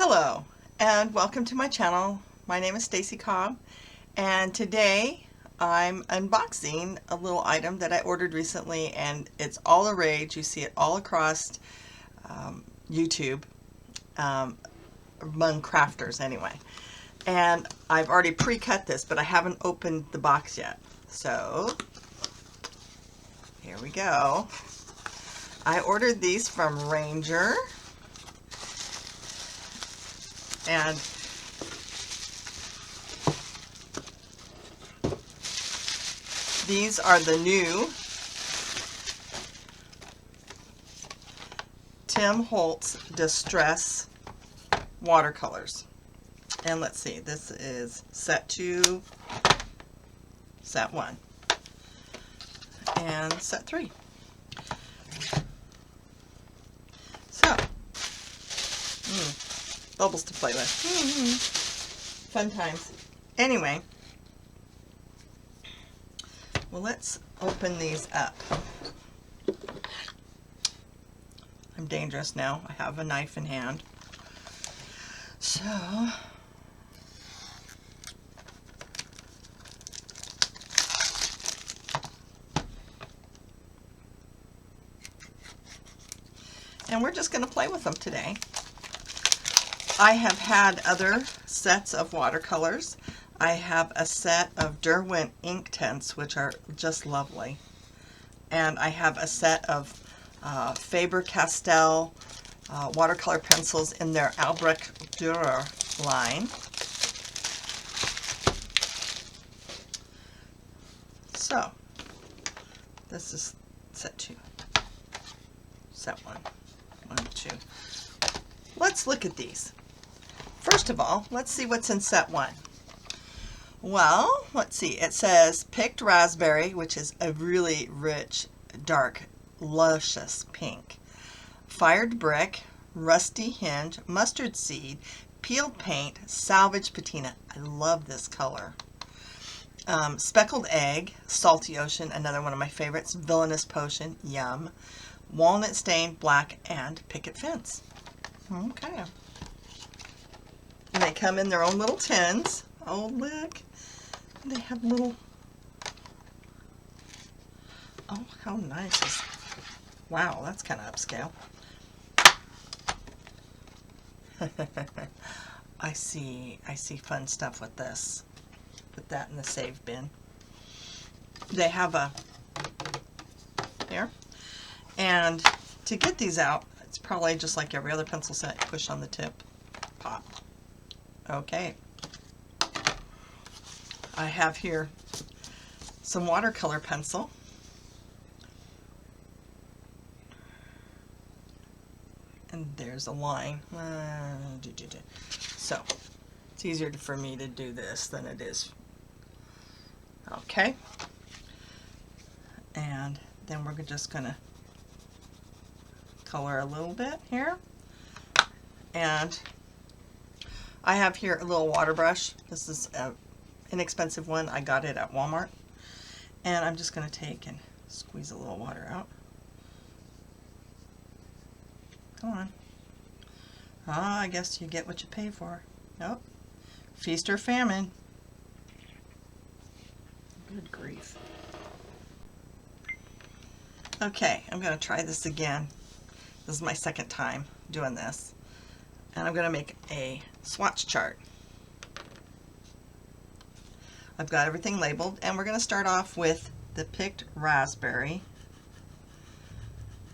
Hello and welcome to my channel. My name is Stacy Cobb and today I'm unboxing a little item that I ordered recently, and it's all the rage. You see it all across YouTube among crafters anyway. And I've already pre-cut this, but I haven't opened the box yet. So here we go. I ordered these from Ranger. And these are the new Holtz Distress watercolors. And let's see, this is set 2, set 1, and set 3. So, bubbles to play with. Fun times. Anyway, well, let's open these up. I'm dangerous now. I have a knife in hand. So, and we're just going to play with them today. I have had other sets of watercolors. I have a set of Derwent ink tints, which are just lovely. And I have a set of Faber-Castell watercolor pencils in their Albrecht Dürer line. So, this is set 2. Set 1. 1, 2. Let's look at these. First of all, let's see what's in set 1. Well, let's see. It says picked raspberry, which is a really rich, dark, luscious pink. Fired brick, rusty hinge, mustard seed, peeled paint, salvage patina. I love this color. Speckled egg, salty ocean, another one of my favorites. Villainous potion, yum. Walnut stain, black, and picket fence. Okay. And they come in their own little tins. Oh, look. They have little... Oh, how nice. Wow, that's kind of upscale. I see fun stuff with this. Put that in the save bin. They have a... Here. And to get these out, it's probably just like every other pencil set. Push on the tip. Pop. Okay. I have here some watercolor pencil. And there's a line. So, it's easier for me to do this than it is. Okay. And then we're just going to color a little bit here. And I have here a little water brush. This is an inexpensive one. I got it at Walmart. And I'm just going to take and squeeze a little water out. Come on. Ah, I guess you get what you pay for. Nope. Feast or famine. Good grief. Okay, I'm going to try this again. This is my second time doing this. And I'm going to make a swatch chart. I've got everything labeled, and we're going to start off with the picked raspberry.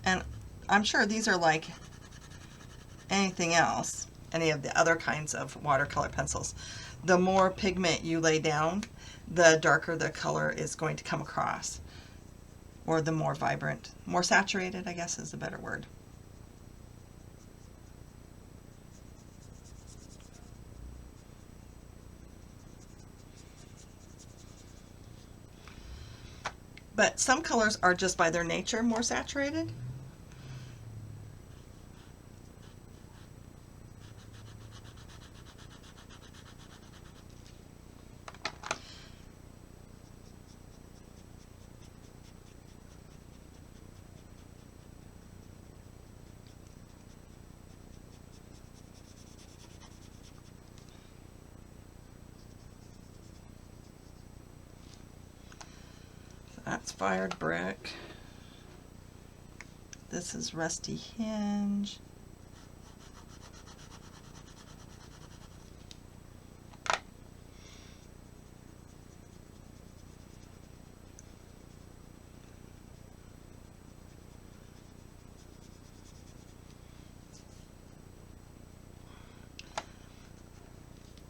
And I'm sure these are like anything else, any of the other kinds of watercolor pencils. The more pigment you lay down, the darker the color is going to come across. Or the more vibrant, more saturated, I guess is a better word. But some colors are just by their nature more saturated. That's fired brick. This is rusty hinge.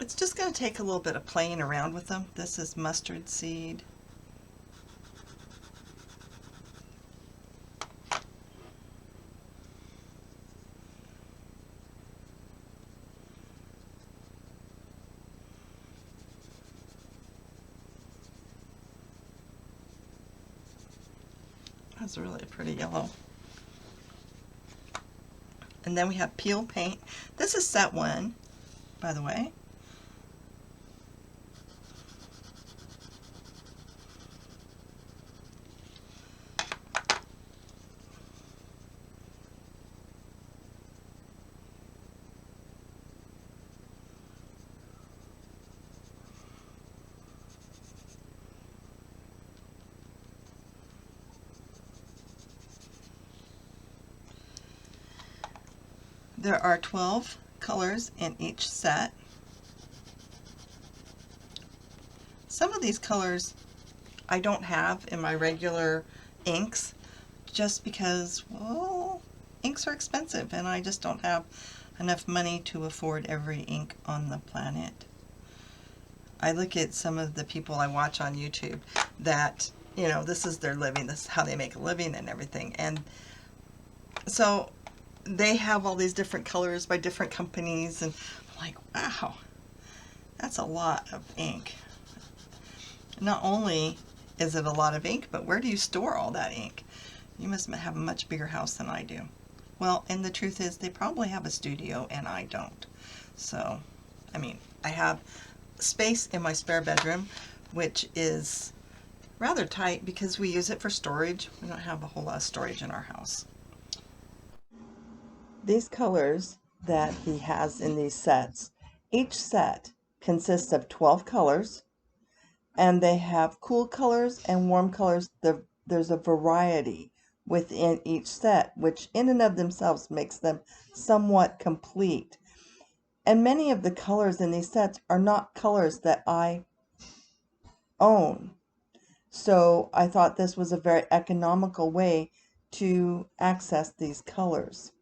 It's just going to take a little bit of playing around with them. This is mustard seed. That's really a pretty yellow. And then we have peel paint. This is set 1, by the way. There are 12 colors in each set. Some of these colors I don't have in my regular inks just because, well, inks are expensive and I just don't have enough money to afford every ink on the planet. I look at some of the people I watch on YouTube that, you know, this is their living, this is how they make a living and everything. And so they have all these different colors by different companies, and I'm like, wow, that's a lot of ink. Not only is it a lot of ink, but where do you store all that ink? You must have a much bigger house than I do. Well, and the truth is they probably have a studio and I don't. So, I mean, I have space in my spare bedroom, which is rather tight because we use it for storage. We don't have a whole lot of storage in our house. These colors that he has in these sets, each set consists of 12 colors, and they have cool colors and warm colors. There's a variety within each set, which in and of themselves makes them somewhat complete. And many of the colors in these sets are not colors that I own. So I thought this was a very economical way to access these colors.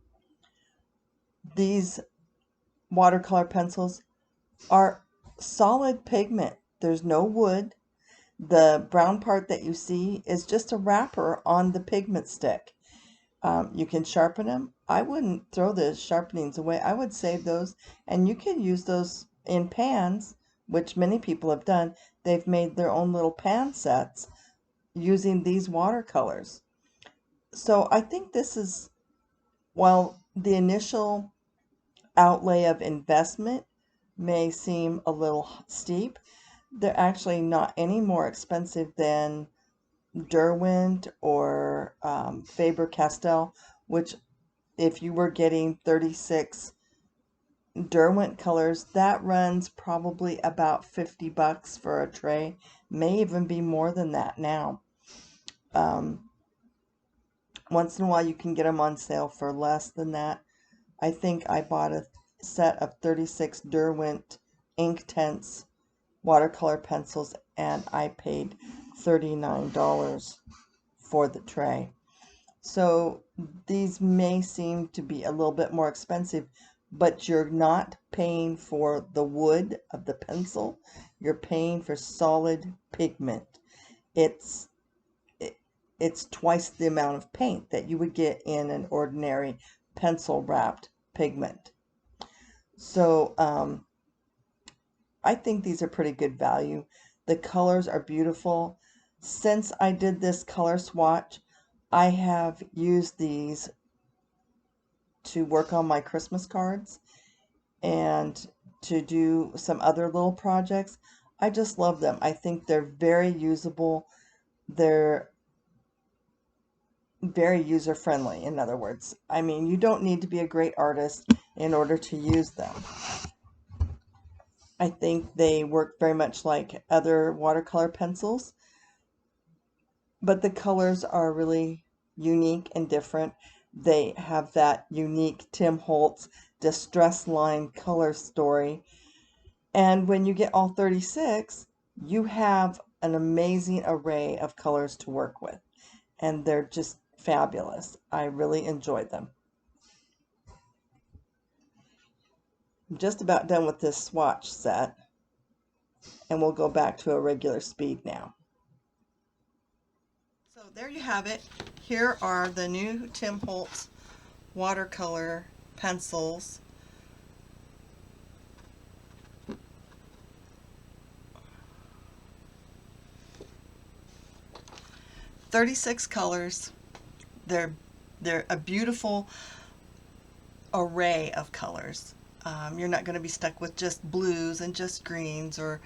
These watercolor pencils are solid pigment. There's no wood. The brown part that you see is just a wrapper on the pigment stick. You can sharpen them. I wouldn't throw the sharpenings away. I would save those, and you can use those in pans, which many people have done. They've made their own little pan sets using these watercolors. So I think this is, while the initial outlay of investment may seem a little steep, they're actually not any more expensive than Derwent or Faber-Castell, which if you were getting 36 Derwent colors, that runs probably about $50 for a tray, may even be more than that now. Once in a while you can get them on sale for less than that. I think I bought a set of 36 Derwent Inktense watercolor pencils and I paid $39 for the tray. So these may seem to be a little bit more expensive, but you're not paying for the wood of the pencil. You're paying for solid pigment. It's twice the amount of paint that you would get in an ordinary pencil wrapped pigment. So I think these are pretty good value. The colors are beautiful. Since I did this color swatch, I have used these to work on my Christmas cards and to do some other little projects. I just love them. I think they're very usable. They're very user-friendly, in other words. I mean, you don't need to be a great artist in order to use them. I think they work very much like other watercolor pencils. but the colors are really unique and different. They have that unique Tim Holtz distress line color story. And when you get all 36, you have an amazing array of colors to work with. And they're just fabulous. I really enjoyed them. I'm just about done with this swatch set, and we'll go back to a regular speed now. So there you have it. Here are the new Tim Holtz watercolor pencils. "36 colors. They're a beautiful array of colors. You're not going to be stuck with just blues and just greens or,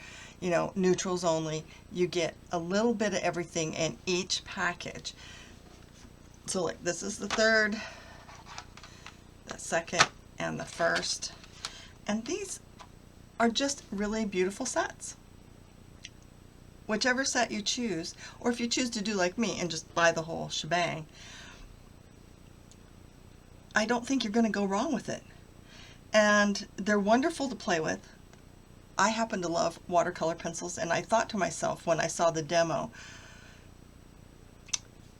neutrals only. You get a little bit of everything in each package. So like this is the third, the second, and the first. And these are just really beautiful sets. Whichever set you choose, or if you choose to do like me and just buy the whole shebang, I don't think you're going to go wrong with it. And they're wonderful to play with. I happen to love watercolor pencils, and I thought to myself when I saw the demo,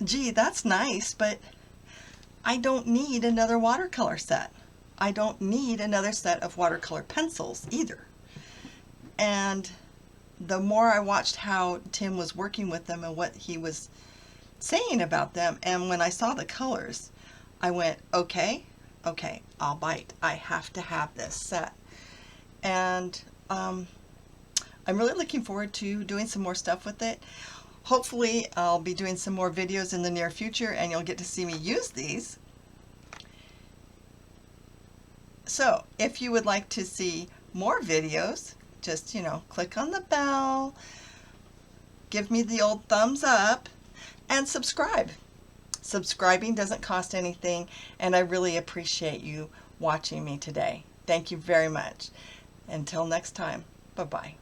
gee, that's nice, but I don't need another watercolor set. I don't need another set of watercolor pencils either. And the more I watched how Tim was working with them and what he was saying about them, and when I saw the colors, I went, okay, I'll bite. I have to have this set. And I'm really looking forward to doing some more stuff with it. Hopefully I'll be doing some more videos in the near future, and you'll get to see me use these. So if you would like to see more videos, just, click on the bell, give me the old thumbs up, and subscribe. Subscribing doesn't cost anything, and I really appreciate you watching me today. Thank you very much. Until next time, bye-bye.